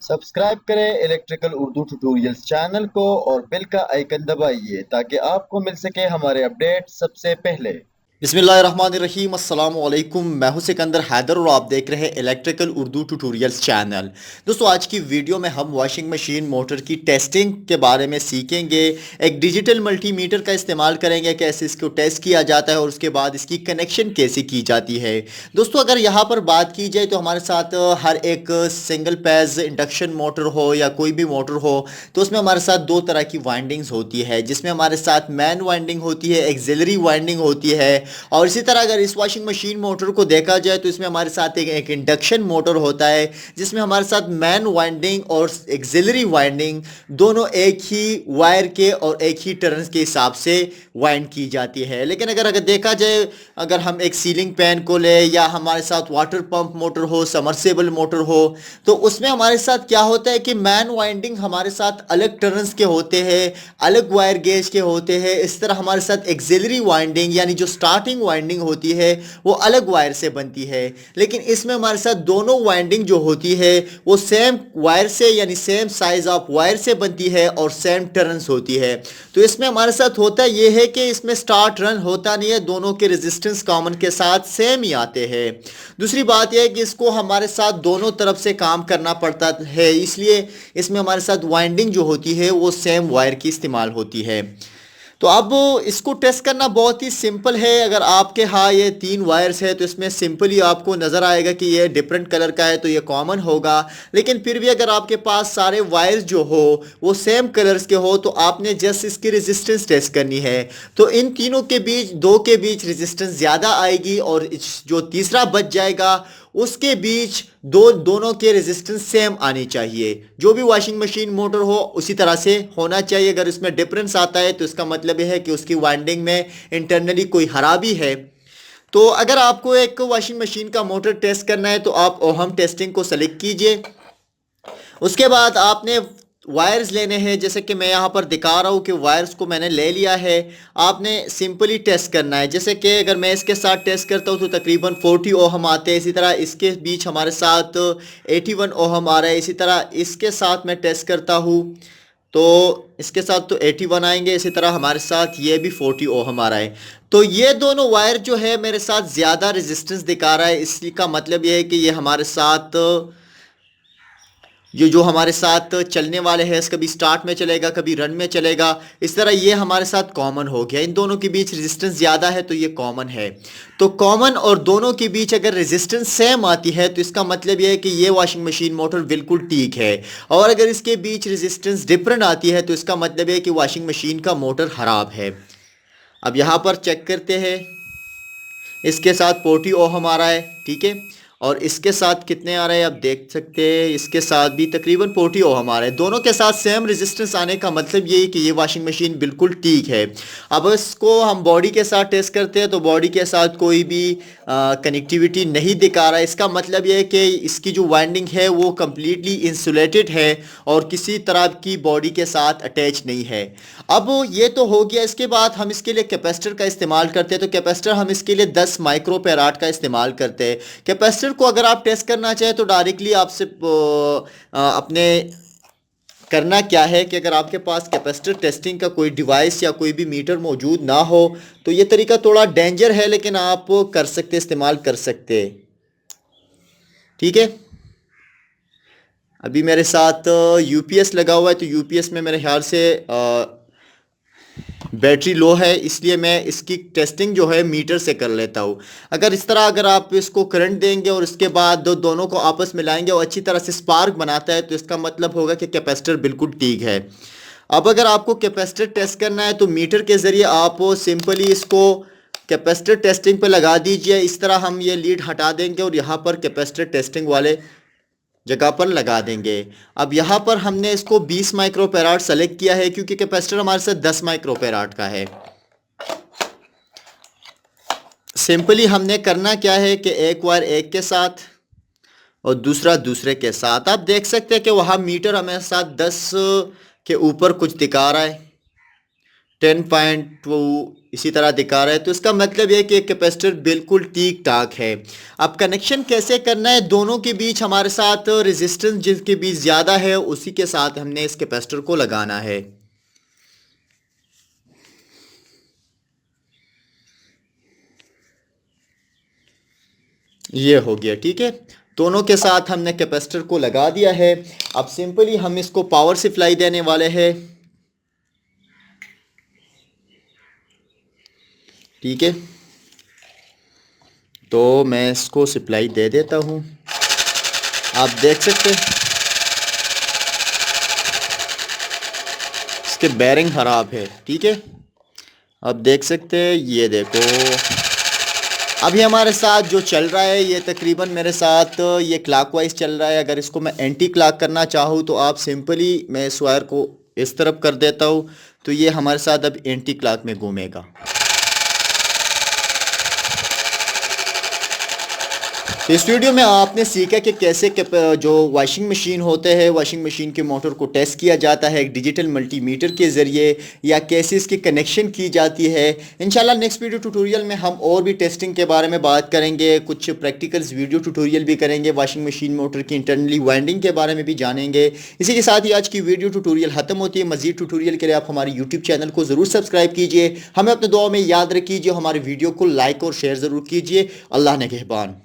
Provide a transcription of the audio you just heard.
Subscribe करें electrical Urdu tutorials channel को और बेल का आइकन दबाइए ताकि आपको मिल सके हमारे अपडेट सबसे पहले। बिस्मिल्लाहिर्रहमानिर्रहीम अस्सलाम वालेकुम। मैं हूं सिकंदर हैदर और आप देख रहे हैं इलेक्ट्रिकल उर्दू ट्यूटोरियल्स चैनल। दोस्तों, आज की वीडियो में हम वॉशिंग मशीन मोटर की टेस्टिंग के बारे में सीखेंगे। एक डिजिटल मल्टीमीटर का इस्तेमाल करेंगे, कैसे इसको टेस्ट किया जाता है और उसके बाद इसकी कनेक्शन कैसे की जाती है। दोस्तों, अगर यहाँ पर बात की जाए तो हमारे साथ हर एक सिंगल पेज इंडक्शन मोटर हो या कोई भी मोटर हो तो उसमें हमारे साथ दो तरह की वाइंडिंग्स होती है, जिसमें हमारे साथ मैन वाइंडिंग होती है, एक्सिलरी वाइंडिंग होती है। और इसी तरह अगर इस वॉशिंग मशीन मोटर को देखा जाए तो इसमें हमारे साथ एक इंडक्शन मोटर होता है, जिसमें हमारे साथ मैन वाइंडिंग और एक्सिलरी वाइंडिंग दोनों एक ही वायर के और एक ही टर्न्स के हिसाब से वाइंड की जाती है। लेकिन अगर अगर देखा जाए, अगर हम एक सीलिंग फैन को ले या हमारे साथ वाटर पंप मोटर हो, समरसेबल मोटर हो, तो उसमें हमारे साथ क्या होता है कि मैन वाइंडिंग हमारे साथ अलग टर्न्स के होते हैं, अलग वायर गेज के होते हैं। इस तरह हमारे साथ एक्सिलरी वाइंडिंग यानी जो स्टार्टिंग वाइंडिंग होती है वो अलग वायर से बनती है। लेकिन इसमें हमारे साथ दोनों वाइंडिंग जो होती है वो सेम वायर से यानी सेम साइज ऑफ वायर से बनती है और सेम टर्न्स होती है। तो इसमें हमारे साथ होता यह है कि इसमें स्टार्ट रन होता नहीं है, दोनों के रेजिस्टेंस कॉमन के साथ सेम ही आते हैं। दूसरी बात यह है कि इसको हमारे साथ दोनों तरफ से काम करना पड़ता है, इसलिए इसमें हमारे साथ वाइंडिंग जो होती है वो सेम वायर की इस्तेमाल होती है। तो अब इसको टेस्ट करना बहुत ही सिंपल है। अगर आपके हाँ ये तीन वायर्स है तो इसमें सिंपली आपको नज़र आएगा कि ये डिफरेंट कलर का है तो ये कॉमन होगा। लेकिन फिर भी अगर आपके पास सारे वायर्स जो हो वो सेम कलर्स के हो तो आपने जस्ट इसकी रेजिस्टेंस टेस्ट करनी है। तो इन तीनों के बीच, दो के बीच रेजिस्टेंस ज़्यादा आएगी और जो तीसरा बच जाएगा उसके बीच दोनों के रेजिस्टेंस सेम आनी चाहिए। जो भी वॉशिंग मशीन मोटर हो उसी तरह से होना चाहिए। अगर इसमें डिफरेंस आता है तो इसका मतलब यह है कि उसकी वाइंडिंग में इंटरनली कोई खराबी है। तो अगर आपको एक वॉशिंग मशीन का मोटर टेस्ट करना है तो आप ओहम टेस्टिंग को सेलेक्ट कीजिए। उसके बाद आपने वायर्स लेने हैं, जैसे कि मैं यहाँ पर दिखा रहा हूँ कि वायर्स को मैंने ले लिया है। आपने सिंपली टेस्ट करना है, जैसे कि अगर मैं इसके साथ टेस्ट करता हूँ तो तकरीबन 40 ओहम आते हैं। इसी तरह इसके बीच हमारे साथ 81 ओहम आ रहा है। इसी तरह इसके साथ मैं टेस्ट करता हूँ तो इसके साथ तो 81 आएंगे। इसी तरह हमारे साथ ये भी 40 ओहम आ रहा है। तो ये दोनों वायर जो है मेरे साथ ज़्यादा रेजिस्टेंस दिखा रहा है, इसका मतलब ये है कि ये हमारे साथ ये जो हमारे साथ चलने वाले हैं, कभी स्टार्ट में चलेगा कभी रन में चलेगा। इस तरह ये हमारे साथ कॉमन हो गया। इन दोनों के बीच रेजिस्टेंस ज़्यादा है तो ये कॉमन है। तो कॉमन और दोनों के बीच अगर रेजिस्टेंस सेम आती है तो इसका मतलब ये है कि ये वॉशिंग मशीन मोटर बिल्कुल ठीक है। और अगर इसके बीच रेजिस्टेंस डिफरेंट आती है तो इसका मतलब है कि वॉशिंग मशीन का मोटर ख़राब है। अब यहाँ पर चेक करते हैं, इसके साथ 40 ओहम आ रहा है, ठीक है। और इसके साथ कितने आ रहे हैं आप देख सकते हैं, इसके साथ भी तकरीबन 40 ओहम आ रहे हैं। दोनों के साथ सेम रेजिस्टेंस आने का मतलब ये है कि ये वॉशिंग मशीन बिल्कुल ठीक है। अब इसको हम बॉडी के साथ टेस्ट करते हैं तो बॉडी के साथ कोई भी कनेक्टिविटी नहीं दिखा रहा है। इसका मतलब ये है कि इसकी जो वाइंडिंग है वो कम्प्लीटली इंसुलेटेड है और किसी तरह की बॉडी के साथ अटैच नहीं है। अब ये तो हो गया। इसके बाद हम इसके लिए कैपेसिटर का इस्तेमाल करते हैं। तो कैपेसिटर हम इसके लिए 10 माइक्रो फैराड का इस्तेमाल करते हैं। कैपेसिटर को अगर आप टेस्ट करना चाहें तो डायरेक्टली आपसे अपने करना क्या है कि अगर आपके पास कैपेसिटर टेस्टिंग का कोई डिवाइस या कोई भी मीटर मौजूद ना हो तो ये तरीका थोड़ा डेंजर है, लेकिन आप कर सकते, इस्तेमाल कर सकते हैं, ठीक है। अभी मेरे साथ यूपीएस लगा हुआ है तो यूपीएस में मेरे ख्याल से बैटरी लो है, इसलिए मैं इसकी टेस्टिंग जो है मीटर से कर लेता हूँ। अगर इस तरह अगर आप इसको करंट देंगे और इसके बाद दोनों को आपस में लाएंगे और अच्छी तरह से स्पार्क बनाता है तो इसका मतलब होगा कि कैपेसिटर बिल्कुल ठीक है। अब अगर आपको कैपेसिटर टेस्ट करना है तो मीटर के ज़रिए आप सिंपली इसको कैपेसिटर टेस्टिंग पे लगा दीजिए। इस तरह हम ये लीड हटा देंगे और यहाँ पर कैपेसिटर टेस्टिंग वाले जगह पर लगा देंगे। अब यहाँ पर हमने इसको 20 माइक्रो फैराड सेलेक्ट किया है क्योंकि कैपेसिटर हमारे साथ 10 माइक्रो फैराड का है। सिंपली हमने करना क्या है कि एक वायर एक के साथ और दूसरा दूसरे के साथ। आप देख सकते हैं कि वहाँ मीटर हमारे साथ 10 के ऊपर कुछ दिखा रहा है, 10.2 इसी तरह दिखा रहा है। तो इसका मतलब ये है कि कैपेसिटर बिल्कुल ठीक ठाक है। अब कनेक्शन कैसे करना है, दोनों के बीच हमारे साथ रेजिस्टेंस जिसके बीच ज़्यादा है उसी के साथ हमने इस कैपेसिटर को लगाना है। ये हो गया, ठीक है। दोनों के साथ हमने कैपेसिटर को लगा दिया है। अब सिंपली हम इसको पावर सप्लाई देने वाले हैं, ठीक है। तो मैं इसको सप्लाई दे देता हूँ। आप देख सकते हैं इसके बेरिंग ख़राब है, ठीक है। अब देख सकते हैं, ये देखो अभी हमारे साथ जो चल रहा है ये तकरीबन मेरे साथ ये क्लॉकवाइज चल रहा है। अगर इसको मैं एंटी क्लॉक करना चाहूँ तो आप सिंपली मैं इस वायर को इस तरफ कर देता हूँ, तो ये हमारे साथ अब एंटी क्लॉक में घूमेगा। तो इस वीडियो में आपने सीखा कि कैसे जो वॉशिंग मशीन होते हैं, वॉशिंग मशीन के मोटर को टेस्ट किया जाता है एक डिजिटल मल्टीमीटर के ज़रिए, या कैसे इसकी कनेक्शन की जाती है। इंशाल्लाह नेक्स्ट वीडियो ट्यूटोरियल में हम और भी टेस्टिंग के बारे में बात करेंगे, कुछ प्रैक्टिकल्स वीडियो ट्यूटोरियल भी करेंगे, वॉशिंग मशीन मोटर की इंटरनली वाइंडिंग के बारे में भी जानेंगे। इसी के साथ ही आज की वीडियो ट्यूटोरियल ख़त्म होती है। मज़ीद ट्यूटोरियल के लिए आप हमारे यूट्यूब चैनल को ज़रूर सब्सक्राइब कीजिए, हमें अपने दुआ में याद रखिए, हमारे वीडियो को लाइक और शेयर ज़रूर कीजिए। अल्लाह ने कहबान।